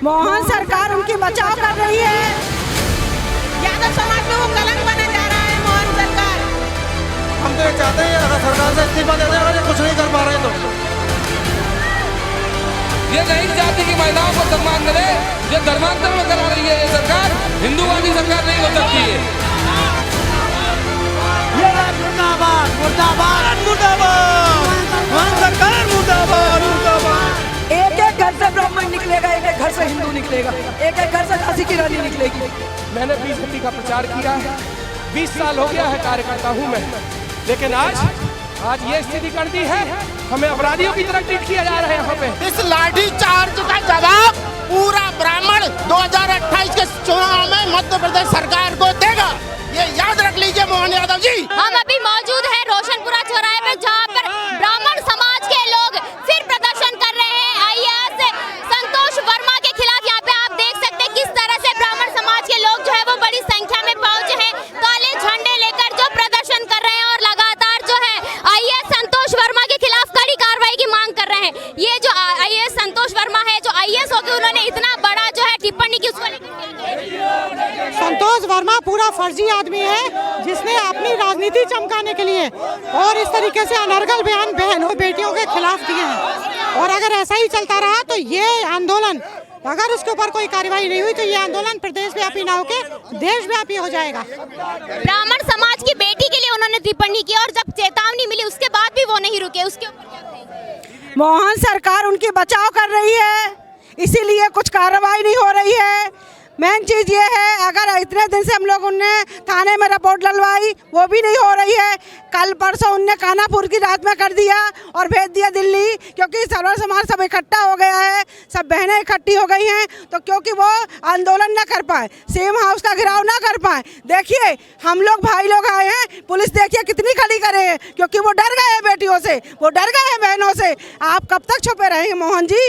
मोहन सरकार उनकी बचाव कर रही है। यादव समाज में वो कलंक बना जा रहा है मोहन सरकार। हम तो ये चाहते हैं अगर सरकार से इस्तीफा दे दें, अगर ये कुछ नहीं कर पा रहे तो ये नहीं चाहती कि महिलाओं को सम्मान मिले। ये धर्मांतरण में करा रही है ये सरकार, हिंदूवादी सरकार नहीं हो सकती है। मुर्दाबाद मुर्दाबाद मुर्दाबाद मोहन सरकार मुर्दाबाद मुर्दाबाद। एक एक घर से ब्राह्मण निकलेगा, एक एक घर से हिंदू निकलेगा, एक एक घर से झांसी की रानी निकलेगी। मैंने बीजेपी का प्रचार किया है, 20 साल हो गया है कार्यकर्ता हूँ मैं, लेकिन आज ये स्थिति कर दी है, हमें अपराधियों की तरह ट्रीट किया जा रहा है यहाँ पे। इस लाठी चार्ज का जवाब पूरा ब्राह्मण 2028 के चुनाव में मध्य प्रदेश सरकार को देगा, ये याद रख लीजिए मोहन यादव जी। हम अभी मौजूद हैं रोशनपुरा चौराहे पर, जहाँ पर ब्राह्मण समाज के लोग फिर प्रदर्शन कर रहे हैं आईएएस संतोष वर्मा के खिलाफ। यहाँ पे आप देख सकते हैं किस तरह से ब्राह्मण समाज के लोग जो है वो बड़ी संख्या में पहुंचे हैं, काले झंडे लेकर जो प्रदर्शन कर रहे हैं और लगातार जो है आईएएस संतोष वर्मा के खिलाफ कड़ी कार्रवाई की मांग कर रहे हैं। ये जो आईएएस संतोष वर्मा है, जो आईएएस होकर उन्होंने इतना बड़ा जो है टिप्पणी की, उसको संतोष वर्मा पूरा फर्जी आदमी है, जिसने अपनी राजनीति चमकाने के लिए और इस तरीके से अनर्गल बयान बहनों बेटियों के खिलाफ दिए हैं। और अगर ऐसा ही चलता रहा तो ये आंदोलन, अगर इसके ऊपर कोई कार्रवाई नहीं हुई तो ये आंदोलन प्रदेश व्यापी ना होकर देशव्यापी हो जाएगा। ब्राह्मण समाज की बेटी के लिए उन्होंने टिप्पणी की और जब चेतावनी मिली उसके बाद भी वो नहीं रुके। उसके ऊपर क्या कहेंगे? मोहन सरकार उनकी बचाव कर रही है, इसीलिए कुछ कार्रवाई नहीं हो रही है। मेन चीज़ ये है, अगर इतने दिन से हम लोग उनने थाने में रिपोर्ट डलवाई, वो भी नहीं हो रही है। कल परसों उनने कानापुर की रात में कर दिया और भेज दिया दिल्ली, क्योंकि सर्व समाज सब इकट्ठा हो गया है, सब बहनें इकट्ठी हो गई हैं, तो क्योंकि वो आंदोलन ना कर पाए, सेम हाउस का घेराव ना कर पाए। देखिए हम लोग भाई लोग आए हैं, पुलिस देखिए कितनी खड़ी करे है, क्योंकि वो डर गए हैं बेटियों से, वो डर गए हैं बहनों से। आप कब तक छुपे रहेंगे मोहन जी?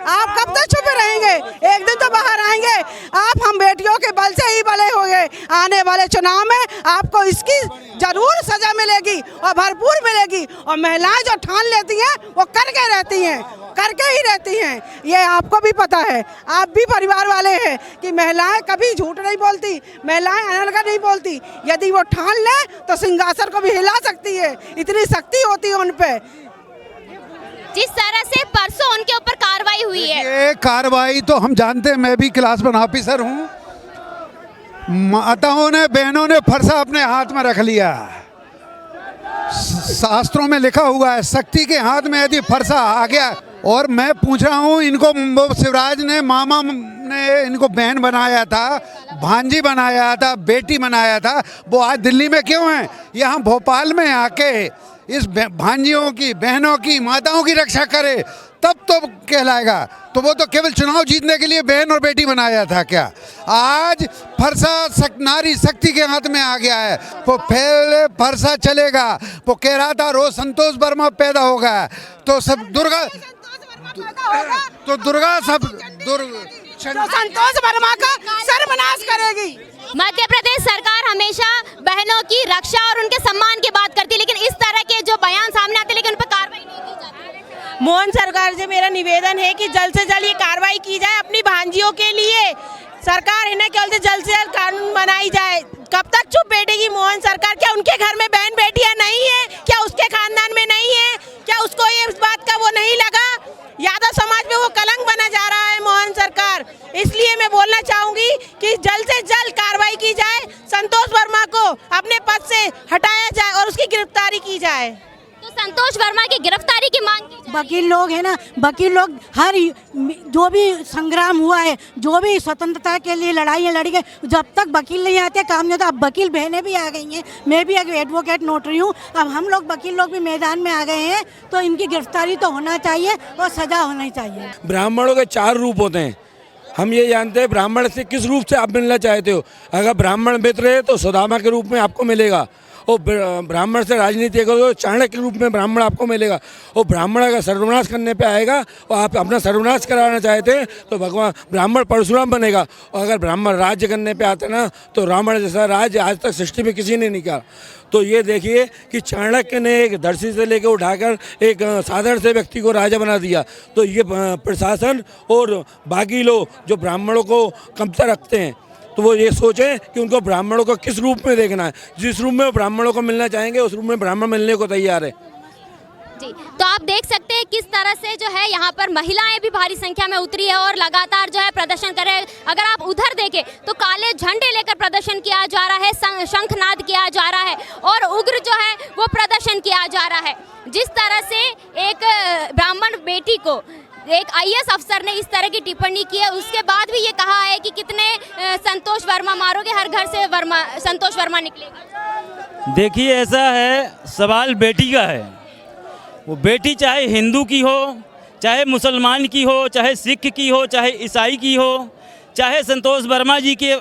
आप कब तक छुपे रहेंगे? एक दिन तो बाहर आएंगे आप। हम बेटियों के बल से ही बले हो गए। आने वाले चुनाव में आपको इसकी जरूर सजा मिलेगी और भरपूर मिलेगी। और महिलाएं जो ठान लेती हैं वो करके रहती हैं, करके ही रहती हैं, ये आपको भी पता है। आप भी परिवार वाले हैं कि महिलाएं कभी झूठ नहीं बोलती, महिलाएं अनर्गल नहीं बोलती। यदि वो ठान ले तो सिंहासन को भी हिला सकती है, इतनी शक्ति होती है उन पे। जिस तरह से परसों उनके ऊपर कार्रवाई हुई है, ये कार्रवाई तो हम जानते हैं, मैं भी क्लास 1 ऑफिसर हूँ। माताओं ने, बहनों ने फरसा अपने हाथ में रख लिया। शास्त्रों में लिखा हुआ है, शक्ति के हाथ में यदि फरसा आ गया। और मैं पूछ रहा हूँ, इनको शिवराज ने, मामा ने इनको बहन बनाया था, भांजी बनाया था, बेटी बनाया था, वो आज दिल्ली में क्यों हैं? यहाँ भोपाल में आके इस भांजियों की, बहनों की, माताओं की रक्षा करे तब तो कहलाएगा। तो वो तो केवल चुनाव जीतने के लिए बहन और बेटी बनाया था क्या? आज फरसा नारी शक्ति के हाथ में आ गया है। वो पहले फरसा चलेगा, वो कह रहा था रोज संतोष वर्मा पैदा होगा तो सब दुर्गा, तो दुर्गा सब संतोष वर्मा का सर्वनाश करेगी। मध्य प्रदेश सरकार हमेशा बहनों की रक्षा और उनके सम्मान की बात करती है, लेकिन इस तरह के जो बयान सामने आते हैं लेकिन उन पर कार्रवाई नहीं की जाती। मोहन सरकार से मेरा निवेदन है कि जल्द से जल्द ये कार्रवाई की जाए अपनी भांजियों के लिए। सरकार है ना, केवल जल्द से जल्द कानून बनाई जाए। कब तक चुप बैठेगी मोहन सरकार? क्या उनके घर में बहन बेटियां नहीं है? क्या उसके खानदान में नहीं है? क्या उसको ये इस बात का वो नहीं लगा? यादव समाज में वो कलंक बना जा रहा है मोहन सरकार। इसलिए मैं बोलना चाहूंगी कि जल्द से जल्द कार्रवाई की जाए, संतोष वर्मा को अपने पद से हटाया जाए और उसकी गिरफ्तारी की जाए। तो संतोष वर्मा की गिरफ्तारी की मांग की जाए। वकील लोग है ना, वकील लोग हर जो भी संग्राम हुआ है, जो भी स्वतंत्रता के लिए लड़ाइयाँ लड़ी गई, जब तक वकील नहीं आते काम नहीं होता। अब वकील बहनें भी आ गई हैं, मैं भी एक एडवोकेट नोटरी हूँ। अब हम लोग वकील लोग भी मैदान में आ गए हैं, तो इनकी गिरफ्तारी तो होना चाहिए और सजा होनी चाहिए। ब्राह्मणों के 4 रूप होते हैं, हम ये जानते हैं ब्राह्मण से किस रूप से आप मिलना चाहते हो। अगर ब्राह्मण मित्र है तो सुदामा के रूप में आपको मिलेगा, वो ब्राह्मण से राजनीति करो तो चाणक्य के रूप में ब्राह्मण आपको मिलेगा। वो ब्राह्मण अगर सर्वनाश करने पे आएगा और आप अपना सर्वनाश कराना चाहते हैं तो भगवान ब्राह्मण परशुराम बनेगा। और अगर ब्राह्मण राज्य करने पे आते ना तो रावण जैसा राज्य आज तक सृष्टि में किसी ने नहीं किया। तो ये देखिए कि चाणक्य ने एक दर्शी से लेकर उठाकर एक साधारण से व्यक्ति को राजा बना दिया। तो ये प्रशासन और बाकी लोग जो ब्राह्मणों को कमतर रखते हैं तो वो ये सोचें कि उनको ब्राह्मणों को किस रूप में देखना है। जिस रूप में वो ब्राह्मणों को मिलना चाहेंगे उस रूप में ब्राह्मण मिलने को तैयार है। जी, तो आप देख सकते हैं किस तरह से जो है यहाँ पर महिलाएं भी भारी संख्या में उतरी है और लगातार जो है प्रदर्शन कर रहे हैं। अगर आप उधर देखें तो काले झंडे लेकर प्रदर्शन किया जा रहा है, शंखनाद किया जा रहा है और उग्र जो है वो प्रदर्शन किया जा रहा है। जिस तरह से एक ब्राह्मण बेटी को एक IAS अफसर ने इस तरह की टिप्पणी की है, उसके बाद भी ये कहा है कि कितने संतोष वर्मा मारोगे, हर घर से संतोष वर्मा निकलेगा। देखिए, ऐसा है, सवाल बेटी का है। वो बेटी चाहे हिंदू की हो, चाहे मुसलमान की हो, चाहे सिख की हो, चाहे ईसाई की हो, चाहे संतोष वर्मा जी के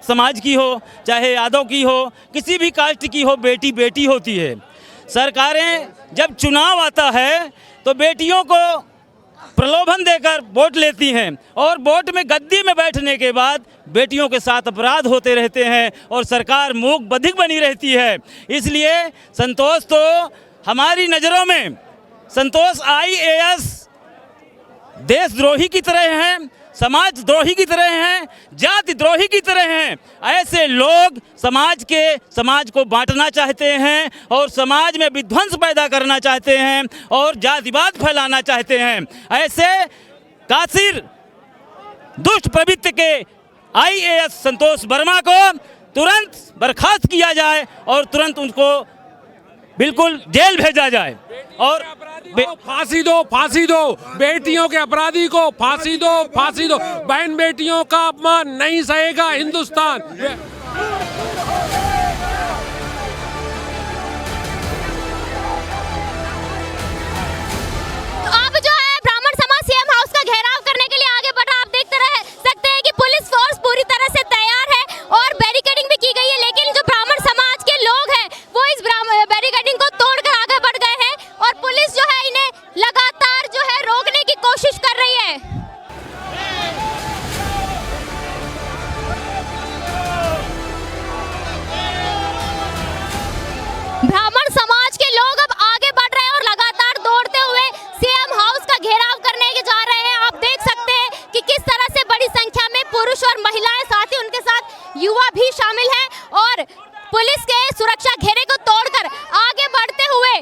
समाज की हो, चाहे यादव की हो, किसी भी कास्ट की हो, बेटी बेटी होती है। सरकारें जब चुनाव आता है तो बेटियों को प्रलोभन देकर वोट लेती हैं और वोट में गद्दी में बैठने के बाद बेटियों के साथ अपराध होते रहते हैं और सरकार मूक बधिर बनी रहती है। इसलिए संतोष तो हमारी नज़रों में संतोष IAS देशद्रोही की तरह हैं, समाज द्रोही की तरह हैं, जाति द्रोही की तरह हैं। ऐसे लोग समाज को बांटना चाहते हैं और समाज में विध्वंस पैदा करना चाहते हैं और जातिवाद फैलाना चाहते हैं। ऐसे कासिर दुष्ट प्रवृत्ति के IAS संतोष वर्मा को तुरंत बर्खास्त किया जाए और तुरंत उनको बिल्कुल जेल भेजा जाए और फांसी दो, फांसी दो, बेटियों के अपराधी को फांसी दो, फांसी दो। बहन बेटियों का अपमान नहीं सहेगा हिंदुस्तान। अब जो है ब्राह्मण समाज CM हाउस का घेराव करने के लिए आगे बढ़ रहा। आप देखते रह सकते हैं कि पुलिस फोर्स पूरी तरह से तैयार है और बैरिकेडिंग भी की गई है, लेकिन जो ब्राह्मण समाज के लोग हैं वो इस बैरिकेडिंग को तोड़कर आगे बढ़ गए हैं और पुलिस जो है इन्हें लगातार जो है रोकने की कोशिश कर रही है। ब्राह्मण समाज के लोग अब आगे बढ़ रहे हैं और लगातार दौड़ते हुए CM हाउस का घेराव करने के जा रहे हैं। आप देख सकते हैं कि किस तरह से बड़ी संख्या में पुरुष और महिलाएं, साथ ही उनके साथ युवा भी शामिल हैं और पुलिस के सुरक्षा घेरे को तोड़कर आगे बढ़ते हुए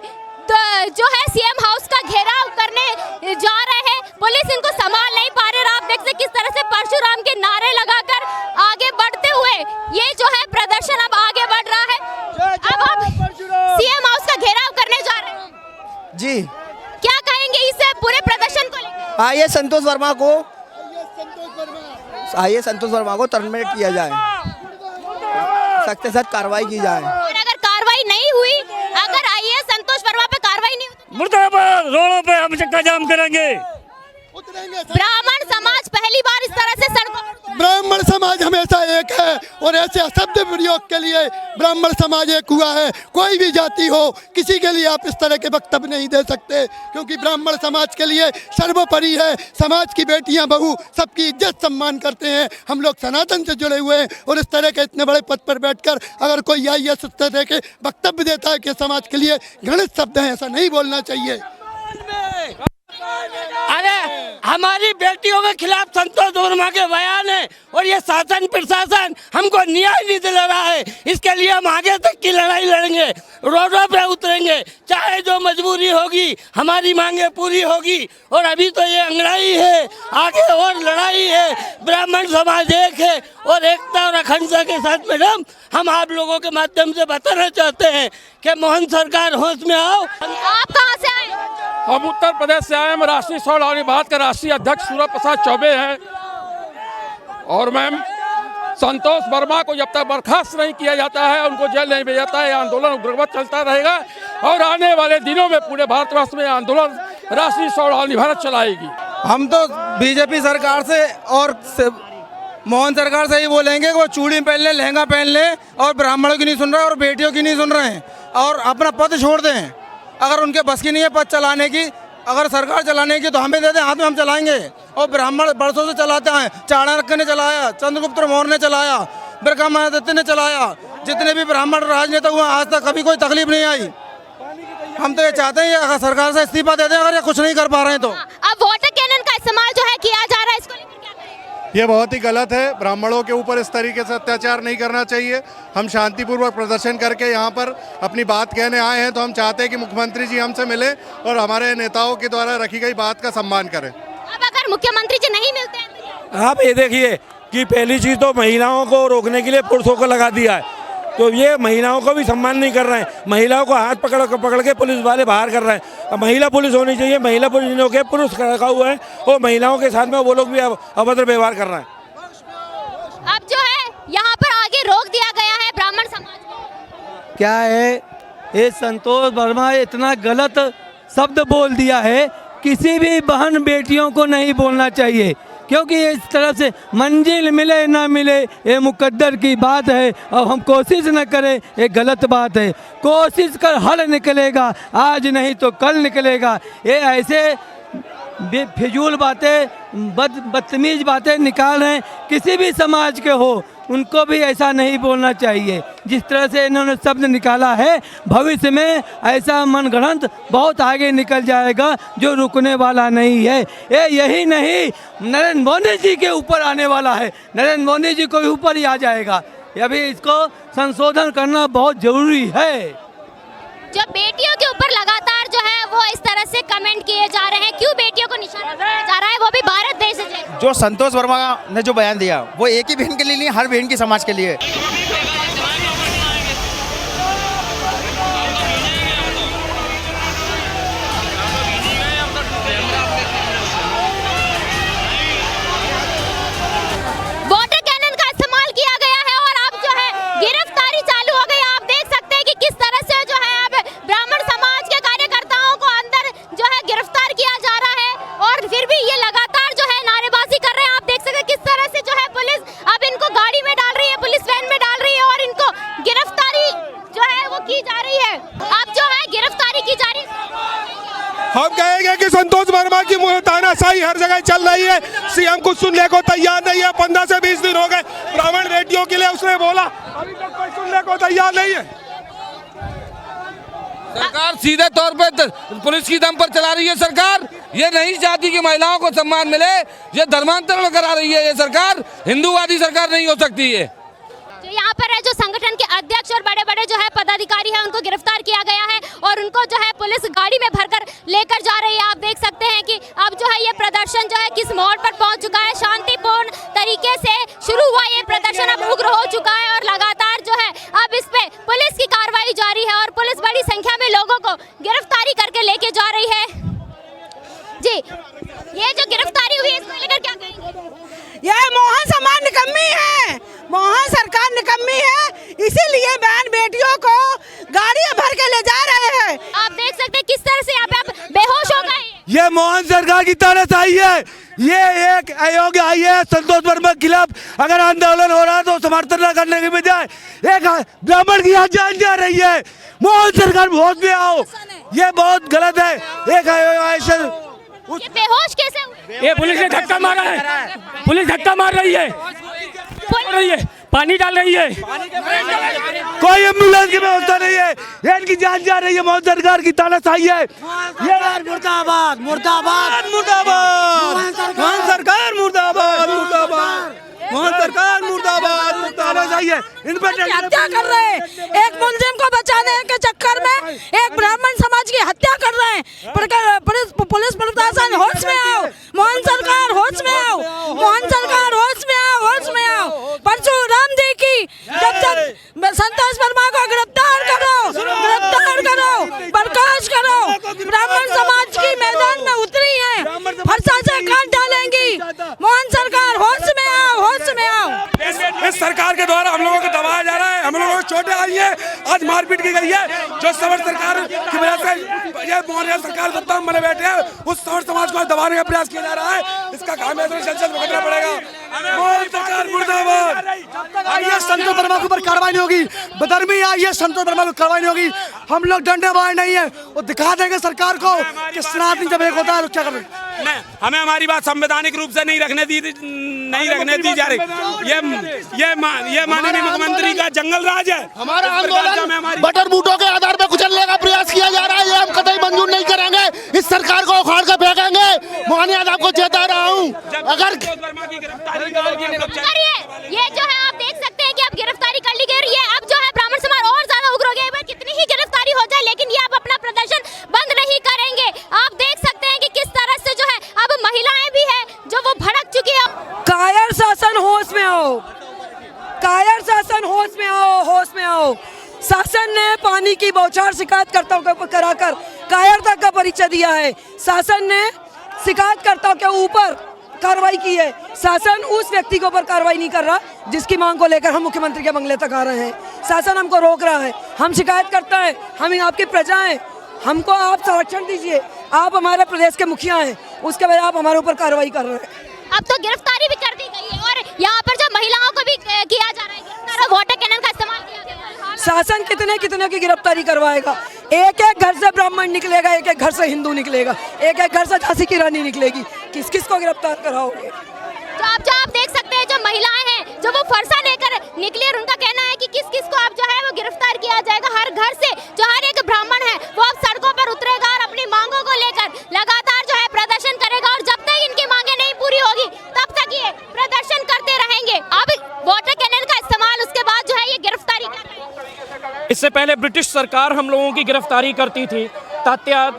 जो है CM हाउस का घेराव करने जा रहे हैं। पुलिस इनको संभाल नहीं पा रही। आप देख सकते किस तरह से परशुराम के नारे लगाकर आगे बढ़ते हुए ये जो है प्रदर्शन अब आगे बढ़ रहा है। अब हम CM हाउस का घेराव करने जा रहे हैं। जी, क्या कहेंगे इस पूरे प्रदर्शन को लेकर? आइए संतोष वर्मा को टर्मिनेट किया जाए, सख्त से सख्त कार्रवाई की जाए। और अगर कार्रवाई नहीं हुई, अगर IAS संतोष वर्मा पे कार्रवाई नहीं हुई, मुर्दाबाद, रोडों पे हम चक्का जाम करेंगे। ब्राह्मण समाज पहली बार इस तरह से सड़कों। ब्राह्मण समाज हमेशा एक है और ऐसे शब्द प्रयोग के लिए ब्राह्मण समाज एक हुआ है। कोई भी जाति हो, किसी के लिए आप इस तरह के वक्तव्य नहीं दे सकते, क्योंकि ब्राह्मण समाज के लिए सर्वोपरि है। समाज की बेटियां, बहू सबकी इज्जत सम्मान करते हैं। हम लोग सनातन से जुड़े हुए हैं और इस तरह के इतने बड़े पद पर बैठकर अगर कोई IAS इस तरह के वक्तव्य देता है कि समाज के लिए घृणित शब्द हैं, ऐसा नहीं बोलना चाहिए। अरे हमारी बेटियों के खिलाफ संतोष वर्मा के बयान है और ये शासन प्रशासन हमको न्याय नहीं दिला रहा है। इसके लिए हम आगे तक की लड़ाई लड़ेंगे, रोडों पे उतरेंगे, चाहे जो मजबूरी होगी, हमारी मांगे पूरी होगी। और अभी तो ये अंगड़ाई है, आगे और लड़ाई है। ब्राह्मण समाज एक है और एकता और अखंडता के साथ मैडम हम आप लोगों के माध्यम से बताना चाहते हैं कि मोहन सरकार होश में आओ। आप कहाँ से आए? हम उत्तर प्रदेश से आए हैं। राष्ट्रीय स्वर्ण भारत के राष्ट्रीय अध्यक्ष सूर्य प्रसाद चौबे हैं और मैम संतोष वर्मा को जब तक बर्खास्त नहीं किया जाता है, उनको जेल नहीं भेजा जाता है, आंदोलन उग्रवत चलता रहेगा और आने वाले दिनों में पूरे भारतवर्ष में आंदोलन राष्ट्रीय स्वर्ण भारत चलाएगी। हम तो बीजेपी सरकार से और मोहन सरकार से ही बोलेंगे कि वो चूड़ी पहन ले, लहंगा पहन ले, और ब्राह्मणों की नहीं सुन रहे और बेटियों की नहीं सुन रहे हैं, और अपना पद छोड़ दें। अगर उनके बस की नहीं है पद चलाने की, अगर सरकार चलाने की तो हमें दे दें, हाथ में हम चलाएंगे। और ब्राह्मण बरसों से चलाते हैं, चाणक्य ने चलाया, चंद्रगुप्त मौर्य ने चलाया, विक्रमादित्य ने चलाया, जितने भी ब्राह्मण राजनेता हुए आज तक कभी कोई तकलीफ नहीं आई। हम तो ये चाहते हैं अगर सरकार से इस्तीफा दे दें, अगर ये कुछ नहीं कर पा रहे हैं तो। अब वाटर कैनन का इस्तेमाल जो है किया जा रहा है, इसको लेकर क्या कहेंगे? ये बहुत ही गलत है। ब्राह्मणों के ऊपर इस तरीके से अत्याचार नहीं करना चाहिए। हम शांतिपूर्वक प्रदर्शन करके यहाँ पर अपनी बात कहने आए हैं, तो हम चाहते हैं कि मुख्यमंत्री जी हमसे मिले और हमारे नेताओं के द्वारा रखी गई बात का सम्मान करें। अब अगर मुख्यमंत्री जी नहीं मिलते हैं तो आप ये देखिए कि पहली चीज़ तो महिलाओं को रोकने के लिए पुरुषों को लगा दिया है, तो ये महिलाओं को भी सम्मान नहीं कर रहे हैं। महिलाओं को हाथ पकड़ के पुलिस वाले बाहर कर रहे हैं। अब महिला पुलिस होनी चाहिए, महिला पुलिस नहीं होकर पुरुष रखा हुआ है और महिलाओं के साथ में वो लोग भी अभद्र व्यवहार कर रहे हैं। अब जो है यहाँ पर आगे रोक दिया गया है ब्राह्मण समाज को। क्या है, ये संतोष वर्मा इतना गलत शब्द बोल दिया है, किसी भी बहन बेटियों को नहीं बोलना चाहिए, क्योंकि इस तरफ से मंजिल मिले ना मिले ये मुकद्दर की बात है। और हम कोशिश न करें ये गलत बात है। कोशिश कर हल निकलेगा, आज नहीं तो कल निकलेगा। ये ऐसे फिजूल बातें, बदतमीज बातें निकाल रहे हैं, किसी भी समाज के हो उनको भी ऐसा नहीं बोलना चाहिए। जिस तरह से इन्होंने शब्द निकाला है, भविष्य में ऐसा मनगढ़ंत बहुत आगे निकल जाएगा जो रुकने वाला नहीं है। ये यही नहीं, नरेंद्र मोदी जी के ऊपर आने वाला है, नरेंद्र मोदी जी को ऊपर ही आ जाएगा। अभी इसको संशोधन करना बहुत जरूरी है। जो बेटियों के ऊपर लगातार जो है वो इस तरह से कमेंट किए जा रहे हैं, क्यों बेटियों को निशाना बनाया जा रहा है, वो भी भारत देश से। जो संतोष वर्मा ने जो बयान दिया वो एक ही बहन के लिए नहीं, हर बहन की समाज के लिए। वाटर कैनन का इस्तेमाल किया गया है और अब जो है गिरफ्तारी चालू हो गई। आप देख सकते हैं कि किस तरह से जो है अब ब्राह्मण समाज के कार्यकर्ताओं को अंदर जो है गिरफ्तार किया जा रहा है, और फिर भी ये लगातार जो है नारेबाजी कर रहे हैं। आप देख सकते हैं किस तरह से जो है पुलिस अब इनको गाड़ी में डाल रही है, पुलिस वैन में डाल रही है और इनको गिरफ्तारी जो है वो की जा रही है। अब जो है गिरफ्तारी की जा रही है। हम कहेंगे कि संतोष वर्मा की तानाशाही हर जगह चल रही है। सीएम कुछ सुनने को तैयार नहीं है। 15 से 20 दिन हो गए ब्राह्मण बेटियों के लिए उसने बोला, अभी तक कोई सुनने को तैयार नहीं है। सरकार सीधे तौर पे पुलिस की दम पर चला रही है। सरकार ये नहीं चाहती कि महिलाओं को सम्मान मिले, ये धर्मांतरण करा रही है। ये सरकार हिंदूवादी सरकार नहीं हो सकती है। जो यहाँ पर है जो संगठन के अध्यक्ष और बड़े बड़े जो है पदाधिकारी हैं उनको गिरफ्तार किया गया है और उनको जो है पुलिस गाड़ी में भरकर लेकर जा रही है। आप देख सकते हैं कि अब जो है ये प्रदर्शन जो है किस मोड़ पर पहुंच चुका है। शांतिपूर्ण तरीके से शुरू हुआ ये प्रदर्शन अब उग्र हो चुका है और लगातार जो है अब इस पे पुलिस की कार्रवाई जारी है और पुलिस बड़ी संख्या में लोगों को गिरफ्तारी करके लेके जा रही है। जी, ये जो गिरफ्तारी हुई है इसको लेकर क्या कहेंगे? यह मोहन समाज निकम्मी है, मोहन सरकार निकम्मी है, इसीलिए बहन बेटियों को गाड़ियां भर के ले जा रहे हैं। आप देख सकते हैं किस तरह से यहाँ पे आप बेहोश हो गए। ये मोहन सरकार की तानाशाही है। ये एक अयोग्य आई है संतोष वर्मा के खिलाफ अगर आंदोलन हो रहा है तो समर्थन न करने के बजाय एक ब्राह्मण की यहाँ जान जा रही है। मोहन सरकार होश में आओ, ये बहुत गलत है। एक ये बेहोश कैसे हुए? ये पुलिस ने धक्का मारा है, पुलिस धक्का मार रही है, पानी डाल रही है, कोई एम्बुलेंस की व्यवस्था नहीं है। ये इनकी जान जा रही है। मोदी सरकार की तानाशाही है। ये मुर्दाबाद मुर्दाबाद मुर्दाबाद, मोहन सरकार मुर्दाबाद मुर्दाबाद, मोहन सरकार मुर्दाबाद तानाशाही है। इन पर हत्या कर रहे हैं, एक मुलजिम को बचाने के चक्कर में एक ब्राह्मण समाज की हत्या कर रहे हैं। पुलिस प्रशासन होश में आओ, मोहन सरकार होश में आओ, मोहन सरकार होश में आओ, होश में आओ। परशुराम जी की जब तक संतोष वर्मा को गिरफ्तार करो, बर्खास्त करो। ब्राह्मण समाज की मैदान में उतरी है, फरसा से काट डालेंगी। मोहन सरकार होश में आओ, होश में आओ। इस सरकार के द्वारा हम लोगों को दबाया जा रहा है, हम लोगों को चोटें आई है, आज मारपीट की गई है। जो सवर सरकार की वजह से ये मोहन सरकार सत्ता में बने बैठे हैं, उस सवर समाज को दबाने का प्रयास किया जा रहा है। इसका खामियाजा जल्द से जल्द भुगतना पड़ेगा। मोहन सरकार मुर्दाबाद मुर्दाबाद। आइए संतोष वर्मा के ऊपर कार्रवाई नहीं होगी, बदरमी आइए संतोष वर्मा को कार्रवाई नहीं होगी। हम लोग डंडे मार नहीं है, वो दिखा देंगे सरकार को कि सनातन जब एक होता है तो क्या करें। हमें हमारी बात संवैधानिक रूप से नहीं रखने दी जा रही। ये माननीय मुख्यमंत्री का जंगल राज है। हमारा आंदोलन बटर बूटों के आधार पर कुचलने का प्रयास किया जा रहा है, ये हम कतई मंजूर नहीं करेंगे। इस सरकार को उखाड़ कर फेंकेंगे। मोहन यादव को चेता रहा हूँ, अगर ये जो है आप देख सकते हैं कि अब गिरफ्तारी कर ली गई है। अब जो है ब्राह्मण समाज और ज्यादा उग्र हो गया है। कितनी ही गिरफ्तारी हो जाए लेकिन ये अब अपना प्रदर्शन बंद नहीं करेंगे। आप देख सकते हैं कि किस तरह से जो है अब महिलाएं भी है जो वो भड़क चुकी है। कायर शासन होश में आओ, कायर शासन होश में आओ, होश में आओ। शासन ने पानी की बौछार शिकायतकर्ताओं को कराकर कायरता का परिचय दिया है। शासन ने शिकायतकर्ताओं के ऊपर कार्रवाई की है। शासन उस व्यक्ति के ऊपर कार्रवाई नहीं कर रहा जिसकी मांग को लेकर हम मुख्यमंत्री के बंगले तक आ रहे हैं। शासन हमको रोक रहा है, हम शिकायत करता है, हम आपकी प्रजा हैं, हमको आप संरक्षण दीजिए। आप हमारे प्रदेश के मुखिया हैं, उसके बाद आप हमारे ऊपर कार्रवाई कर रहे हैं। अब तो गिरफ्तारी भी कर दी गई है और यहाँ पर जो महिलाओं को भी किया जा रहा है गिरफ्तार, वाटर कैनन का इस्तेमाल किया गया है। शासन कितने कितने की गिरफ्तारी करवाएगा। एक एक घर से ब्राह्मण निकलेगा, एक एक घर से हिंदू निकलेगा, एक एक घर से झांसी की रानी निकलेगी। किस किस को गिरफ्तार कराओगे। जो आप देख सकते हैं जो महिलाएं हैं जो वो फरसा लेकर निकली और उनका कहना है कि किस किस को अब जो है वो गिरफ्तार किया जाएगा। हर घर से जो हर एक ब्राह्मण है वो अब सड़कों पर उतरेगा और अपनी मांगों को लेकर लगातार जो है प्रदर्शन करेगा और जब तक इनकी मांगे नहीं पूरी होगी तब तक ये प्रदर्शन करते रहेंगे। अब वाटर कैनन का इस्तेमाल, उसके बाद जो है ये गिरफ्तारी कर रहे हैं। इससे पहले ब्रिटिश सरकार हम लोगों की गिरफ्तारी करती थी। तात्या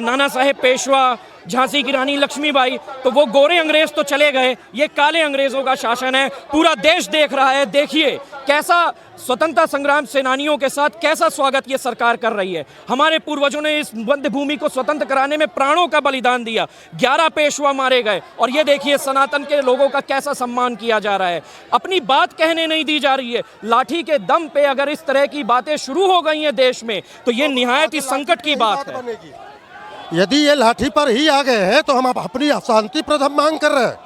नाना साहेब पेशवा, झांसी की रानी लक्ष्मीबाई, तो वो गोरे अंग्रेज तो चले गए, ये काले अंग्रेजों का शासन है। पूरा देश देख रहा है। देखिए कैसा स्वतंत्रता संग्राम सेनानियों के साथ कैसा स्वागत ये सरकार कर रही है। हमारे पूर्वजों ने इस मध्य भूमि को स्वतंत्र कराने में प्राणों का बलिदान दिया। 11 पेशवा मारे गए और ये देखिए सनातन के लोगों का कैसा सम्मान किया जा रहा है। अपनी बात कहने नहीं दी जा रही है। लाठी के दम पे अगर इस तरह की बातें शुरू हो गई हैं देश में तो ये निहायत ही संकट की बात है। यदि ये लाठी पर ही आ गए हैं तो हम अपनी शांति प्रथम मांग कर रहे हैं।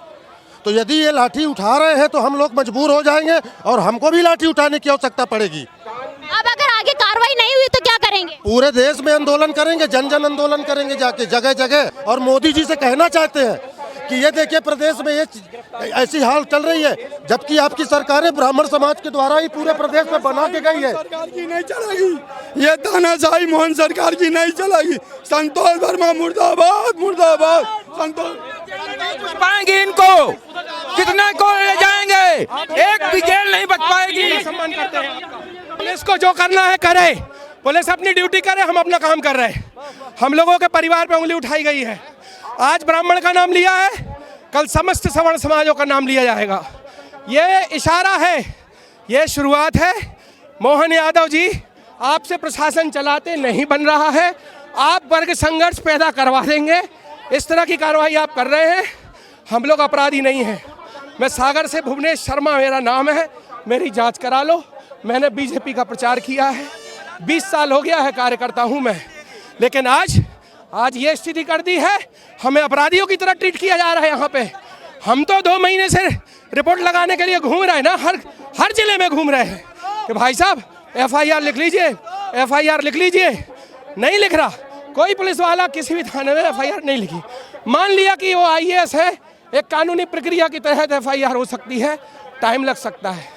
तो यदि ये लाठी उठा रहे हैं तो हम लोग मजबूर हो जाएंगे और हमको भी लाठी उठाने की आवश्यकता पड़ेगी। अब अगर आगे कार्रवाई नहीं हुई तो क्या करेंगे। पूरे देश में आंदोलन करेंगे, जन जन आंदोलन करेंगे जाके जगह जगह। और मोदी जी से कहना चाहते हैं कि ये देखिए प्रदेश में ये ऐसी हाल चल रही है जबकि आपकी सरकारें ब्राह्मण समाज के द्वारा ही पूरे प्रदेश में बना के गई है। सरकार की नहीं चलेगी, ये तानाशाही मोहन सरकार की नहीं चलेगी। संतोष वर्मा मुर्दाबाद मुर्दाबाद। संतोष पाएंगे इनको, कितने को ले जाएंगे, एक भी जेल नहीं बच पाएगी। सम्मान करते हैं पुलिस को, जो करना है करे, पुलिस अपनी ड्यूटी करे, हम अपना काम कर रहे हैं। हम लोगों के परिवार पे उंगली उठाई गई है। आज ब्राह्मण का नाम लिया है, कल समस्त सवर्ण समाजों का नाम लिया जाएगा। ये इशारा है, ये शुरुआत है। मोहन यादव जी, आपसे प्रशासन चलाते नहीं बन रहा है, आप वर्ग संघर्ष पैदा करवा देंगे। इस तरह की कार्रवाई आप कर रहे हैं। हम लोग अपराधी नहीं हैं। मैं सागर से भुवनेश शर्मा मेरा नाम है, मेरी जांच करा लो। मैंने बीजेपी का प्रचार किया है, 20 साल हो गया है कार्यकर्ता हूँ मैं। लेकिन आज ये स्थिति कर दी है, हमें अपराधियों की तरह ट्रीट किया जा रहा है यहाँ पे। हम तो 2 महीने से रिपोर्ट लगाने के लिए घूम रहे हैं ना, हर जिले में घूम रहे हैं कि भाई साहब FIR लिख लीजिए, FIR लिख लीजिए। नहीं लिख रहा कोई पुलिस वाला, किसी भी थाने में FIR नहीं लिखी। मान लिया कि वो IAS है, एक कानूनी प्रक्रिया के तहत FIR हो सकती है, टाइम लग सकता है।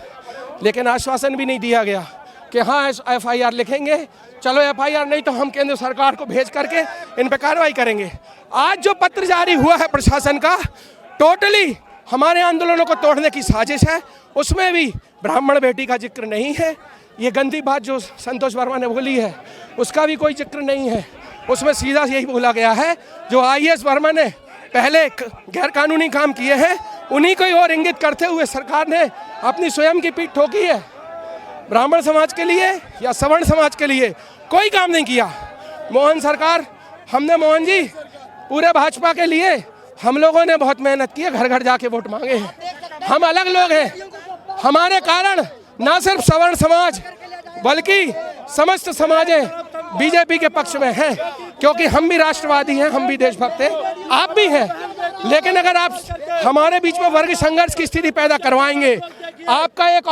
लेकिन आश्वासन भी नहीं दिया गया कि हाँ FIR लिखेंगे। चलो FIR नहीं तो हम केंद्र सरकार को भेज करके इन पर कार्रवाई करेंगे। आज जो पत्र जारी हुआ है प्रशासन का, टोटली हमारे आंदोलनों को तोड़ने की साजिश है। उसमें भी ब्राह्मण बेटी का जिक्र नहीं है। ये गंदी बात जो संतोष वर्मा ने बोली है उसका भी कोई जिक्र नहीं है। उसमें सीधा यही बोला गया है जो IAS वर्मा ने पहले गैर कानूनी काम किए हैं उन्हीं को और इंगित करते हुए सरकार ने अपनी स्वयं की पीठ ठोकी है। ब्राह्मण समाज के लिए या सवर्ण समाज के लिए कोई काम नहीं किया मोहन सरकार। हमने मोहन जी पूरे भाजपा के लिए हम लोगों ने बहुत मेहनत की है, घर घर जाके वोट मांगे हैं। हम अलग लोग हैं, हमारे कारण ना सिर्फ सवर्ण समाज बल्कि समस्त समाजें बीजेपी के पक्ष में हैं, क्योंकि हम भी राष्ट्रवादी हैं, हम भी देशभक्त हैं, आप भी हैं। लेकिन अगर आप हमारे बीच में वर्ग संघर्ष की स्थिति पैदा करवाएंगे, आपका एक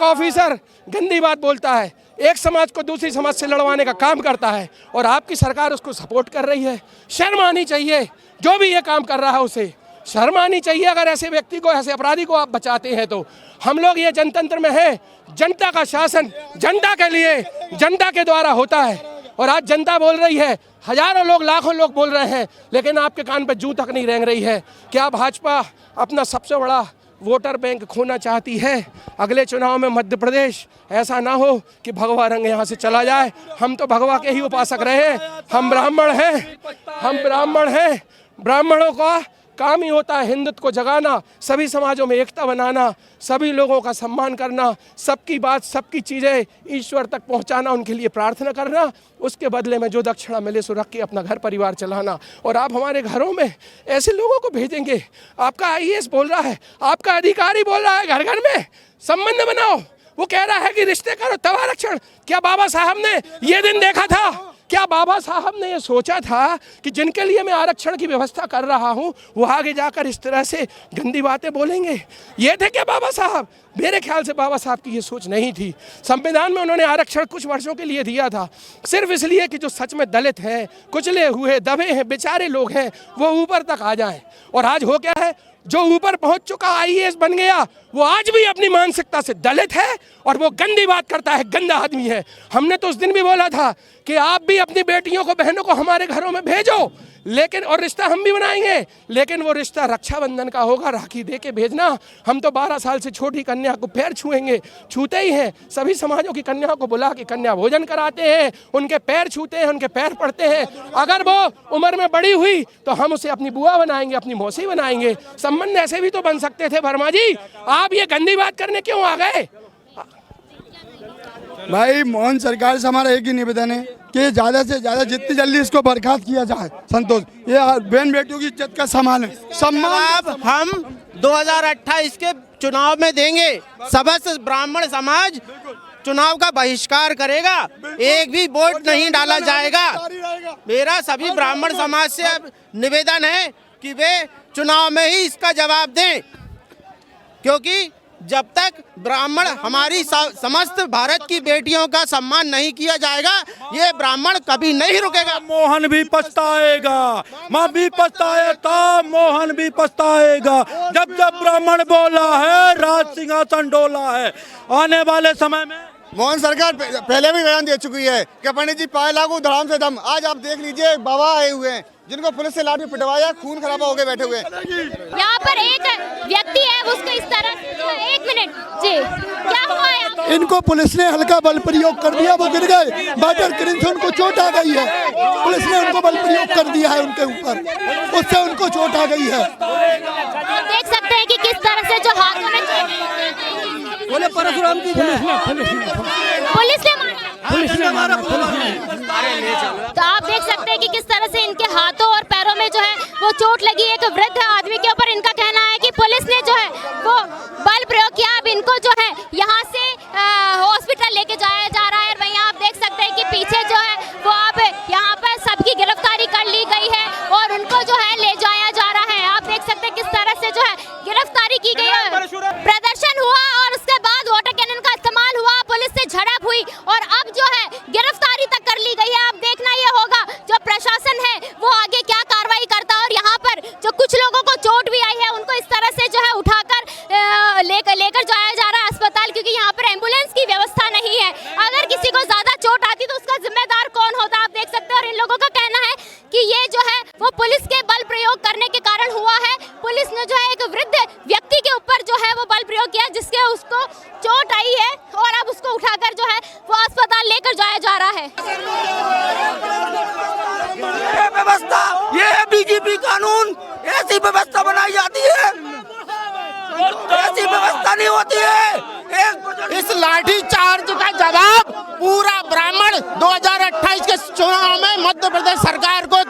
ऑफिसर गंदी बात बोलता है, एक समाज को दूसरी समाज से लड़वाने का काम करता है और आपकी सरकार उसको सपोर्ट कर रही है। शर्म आनी चाहिए, जो भी ये काम कर रहा है उसे शर्म आनी चाहिए। अगर ऐसे व्यक्ति को, ऐसे अपराधी को आप बचाते हैं तो हम लोग ये जनतंत्र में हैं, जनता का शासन जनता के लिए, जनता के द्वारा होता है। और आज जनता बोल रही है, हजारों लोग, लाखों लोग बोल रहे हैं, लेकिन आपके कान पर जूं तक नहीं रेंग रही है। क्या भाजपा अपना सबसे बड़ा वोटर बैंक खोना चाहती है? अगले चुनाव में मध्य प्रदेश ऐसा ना हो कि भगवा रंग यहाँ से चला जाए। हम तो भगवा के ही उपासक रहे हैं, हम ब्राह्मण हैं, ब्राह्मणों का काम ही होता है हिंदुत्व को जगाना, सभी समाजों में एकता बनाना, सभी लोगों का सम्मान करना, सबकी बात, सबकी चीज़ें ईश्वर तक पहुंचाना, उनके लिए प्रार्थना करना, उसके बदले में जो दक्षिणा मिले सो रख के अपना घर परिवार चलाना। और आप हमारे घरों में ऐसे लोगों को भेजेंगे, आपका IAS बोल रहा है, आपका अधिकारी बोल रहा है घर घर में संबंध बनाओ, वो कह रहा है कि रिश्ते करो तब आरक्षण। क्या बाबा साहब ने ये दिन देखा था? क्या बाबा साहब ने ये सोचा था कि जिनके लिए मैं आरक्षण की व्यवस्था कर रहा हूँ वो आगे जाकर इस तरह से गंदी बातें बोलेंगे? ये थे क्या बाबा साहब? मेरे ख्याल से बाबा साहब की ये सोच नहीं थी। संविधान में उन्होंने आरक्षण कुछ वर्षों के लिए दिया था, सिर्फ इसलिए कि जो सच में दलित हैं, कुचले हुए, दबे हैं, बेचारे लोग हैं, वो ऊपर तक आ जाएं। और आज हो क्या है, जो ऊपर पहुंच चुका IAS बन गया, वो आज भी अपनी मानसिकता से दलित है और वो गंदी बात करता है, गंदा आदमी है। हमने तो उस दिन भी बोला था कि आप भी अपनी बेटियों को, बहनों को हमारे घरों में भेजो, लेकिन और रिश्ता हम भी बनाएंगे, लेकिन वो रिश्ता रक्षाबंधन का होगा, राखी दे के भेजना। हम तो 12 साल से छोटी कन्या को पैर छुएंगे, छूते ही हैं। सभी समाजों की कन्याओं को बुला के कन्या भोजन कराते हैं, उनके पैर छूते हैं, उनके पैर पड़ते हैं। अगर वो उम्र में बड़ी हुई तो हम उसे अपनी बुआ बनाएंगे, अपनी मौसी बनाएंगे। संबंध ऐसे भी तो बन सकते थे। वर्मा जी, आप ये गंदी बात करने क्यों आ गए? भाई मोहन सरकार से हमारा एक ही निवेदन है कि ज़्यादा से ज़्यादा जितनी जल्दी इसको बर्खास्त किया जाए। संतोष, ये बहन बेटियों की इज्जत का सम्मान है। जवाब हम 2028 के चुनाव में देंगे। समस्त ब्राह्मण समाज चुनाव का बहिष्कार करेगा, एक भी वोट नहीं डाला जाएगा। मेरा सभी ब्राह्मण समाज से अब निवेदन है कि वे चुनाव में ही इसका जवाब दें, क्योंकि जब तक ब्राह्मण, हमारी समस्त भारत की बेटियों का सम्मान नहीं किया जाएगा, ये ब्राह्मण कभी नहीं रुकेगा। मोहन भी पछताएगा, माँ भी पछताएगा, मोहन भी पछताएगा। जब जब ब्राह्मण बोला है, राज सिंहासन डोला है। आने वाले समय में मोहन सरकार पहले भी बयान दे चुकी है कि पंडित जी पाए लागू धड़ाम से दम। आज आप देख लीजिए, बाबा आए हुए हैं जिनको पुलिस से लाठी पिटवाया, खून खराबा हो गए बैठे हुए। यहाँ पर एक व्यक्ति है, उसको इस तरह, एक मिनट जी, क्या हुआ है? इनको पुलिस ने हल्का बल प्रयोग कर दिया, वो गिर गए, वाटर क्रेन से उनको चोट आ गई है। पुलिस ने उनको बल प्रयोग कर दिया है उनके ऊपर, उससे उनको चोट आ गई है। आप देख सकते हैं कि किस तरह से जो हाथों में बोले परशुराम की पुलिस ने मारा। तो आप देख सकते हैं कि किस तरह से इनके हाथों और पैरों में जो है वो चोट लगी। एक वृद्ध आदमी के ऊपर इनका कहना है कि पुलिस ने जो है वो बल प्रयोग किया। अब इनको जो है यहाँ से हॉस्पिटल लेके जाया जा रहा है। वहीं आप देख सकते हैं कि पीछे जो है वो अब यहाँ पर सबकी गिरफ्तारी कर ली गई है और उनको जो है ले जाया जा रहा है। आप देख सकते हैं किस तरह से जो है गिरफ्तारी की गई है। प्रदर्शन हुआ और उसके बाद वाटर कैनन का इस्तेमाल हुआ, पुलिस से झड़प हुई और अब जो है गिरफ्तारी तक कर ली गई है। अब देखना ये होगा जो प्रशासन है वो आगे क्या कार्रवाई करता है। और यहाँ पर जो कुछ लोगों को चोट भी आई है उनको इस तरह से जो है उठाकर लेकर जाया जा रहा है अस्पताल, क्योंकि यहाँ पर एम्बुलेंस की व्यवस्था नहीं है। अगर किसी को ज्यादा चोट आती तो उसका जिम्मेदार कौन होता, आप देख सकते हैं। और इन लोगों का कहना है कि ये जो है वो पुलिस के बल प्रयोग करने के कारण हुआ है। पुलिस ने जो है एक वृद्ध व्यक्ति के ऊपर जो है वो बल प्रयोग किया, जिसके उसको चोट आई है और अब उसको उठाकर जो है वो अस्पताल लेकर जाया जा रहा है। ये व्यवस्था, ये है BJP कानून, ऐसी व्यवस्था बनाई जाती है, ऐसी व्यवस्था नहीं होती है। इस लाठी चार्ज का जवाब पूरा ब्राह्मण 2028 के चुनाव में मध्य प्रदेश सरकार को